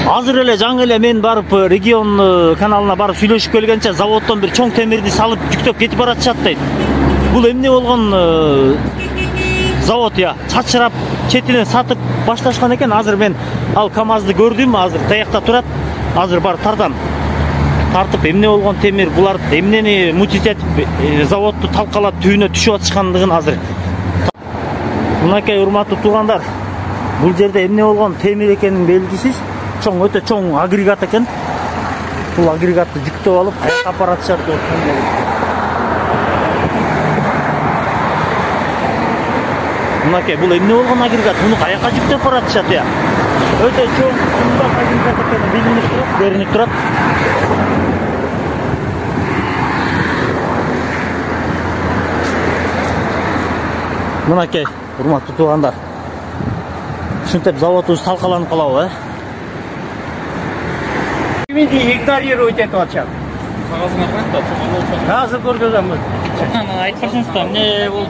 Азыр эле жаңы эле мен барып регион каналына барып сүйлөшүп келгенче заводдон бир чоң темирди салып жүктөп кетип баратышат дейт. Бул эмне болгон завод я чачырап четинен сатып башташкан экен. Азыр мен ал КамАЗды көрдүм, азыр таякта турат. Азыр бар тартып эмне болгон темир, булар эмнени мутить этип заводду талкалап түбүнө түшүп атышкандыгын азыр. Мынакей урматтуу туугандар, бул жерде эмне болгон темир экенин белгисиз. Чоң, өтө чоң агрегат экен. Бул агрегатты жүктөп алып каяка апаратышат деп ойлойм. Мынакей бул эмне болгон агрегат? Муну каяка жүктөп баратышат я? Өтө чоң агрегат экени көрүнүп турат. Мынакей урматтуу туугандар. Ушинтип заводубуз талкаланып калабы, игнорировать эту отчет. Азыр көргөзөм. Айтпашыңыз да, эмне бул?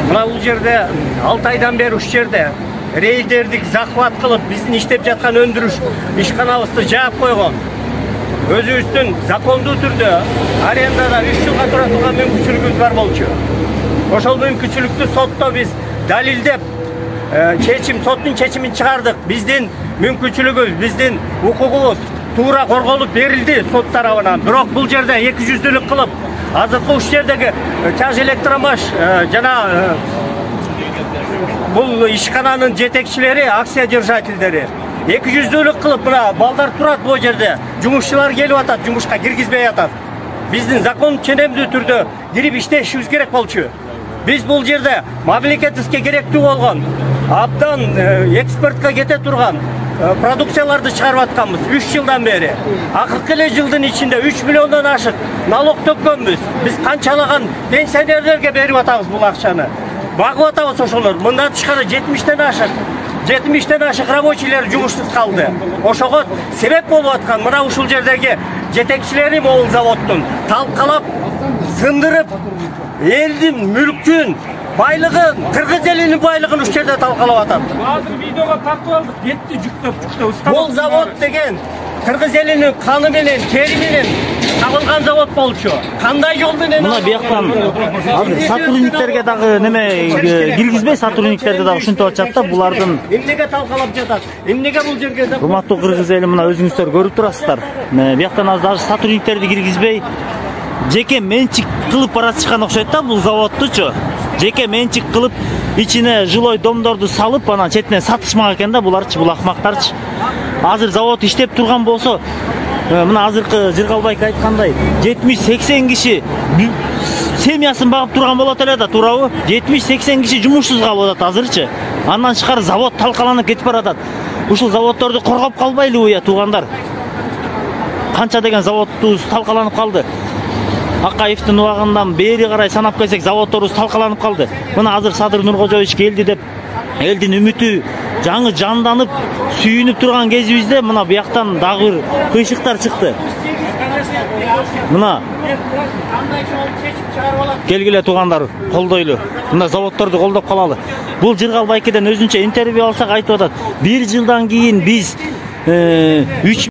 Мына бул жерде 6 айдан бери уш жерде рейдердик захват кылып, биздин иштеп жаткан өндүрүш ишканабызды жаап койгон. Өзүбүздүн закондуу түрдө арендада 3 жылга тура турган мүмкүнчүлүгүбүз бар болчу. Ошол мүмкүнчүлүктү сотто биз далилдеп, соттун чечимин чыгардык. Биздин мүмкүнчүлүгүбүз, биздин укугубуз туура корголуп берилди сот тарабынан. Бирок бул жерде 200-дүүлүк кылып, азыркы уш жердеги Чаж Электромаш жана бул ишкананын жетекчилери, акция держательдери 200-дүүлүк кылып, мына балдар турат бул жерде. Жумушчулар келип атат, жумушка киргизбей атат. Биздин закон ченемдүү түрдө кирип иштешибиз керек болчу. Biz bu yerde мамлекетке керектүү болгон, абдан экспортко кете турган продукцияларды чыгарып атканбыз 3 жылдан бери. Акыркы эле жылдын ичинде 3 миллиондон ашык налог төккөнбүз. Биз канчалаган пенсионерлерге берип атабыз бул акчаны. Багып атабыз ошолор. Мындан тышкары 70-тен ашык рабочийлер жумушсуз калды. Ошого себеп болуп аткан мына ушул жердеги жетекчилери могул заводдун талкалап, сындырып, элдин мүлкүн, байлыгын, кыргыз элинин байлыгын уш жерде талкалап атат. Азыр видеого тартып алдык, кетти жүктөп. Бул завод деген кыргыз элинин каны менен, тери менен табылган завод болчу. Кандай жол менен? Мына бияктан азыр сотрудниктерге дагы неме киргизбей, сотрудниктерге дагы ушинтип атышат да, булардын эмнеге талкалап жатат? Эмнеге бул жерге? Урматтуу кыргыз эли, мына өзүңүздөр көрүп турасыздар. Бияктан азыр даже сотрудниктерди киргизбей, жеке менчик кылып баратышкан окшойт да бул заводдучу. Жеке менчик кылып, ичине жилой домдорду салып, анан четинен сатышмак экен да буларчы, бул акмактарчы. Азыр завод иштеп турган болсо, мына азыркы Жыргалбайка айткандай, 70-80 киши семьясын багып турган болот эле да, туурабы? 70-80 киши жумушсуз калып атат азырчы. Андан тышкары завод талкаланып кетип баратат. Ушул заводдорду коргоп калбайлыбы я туугандар? Канча деген заводубуз талкаланып калды. Акаевдин убагынан бери карай санап келсек, заводдорубуз талкаланып калды. Мына азыр Садыр Нуркожоевич келди деп, элдин үмүтү жаңы жанданып, сүйүнүп турган кезибизде мына бияктан дагы бир кыйшыктар чыкты. Мына келгиле туугандар, колдойлу. Мына заводдорду колдоп калалы. Бул Жыргалбайкеден өзүнчө интервью алсак айтып атат. 1 жылдан кийин биз 3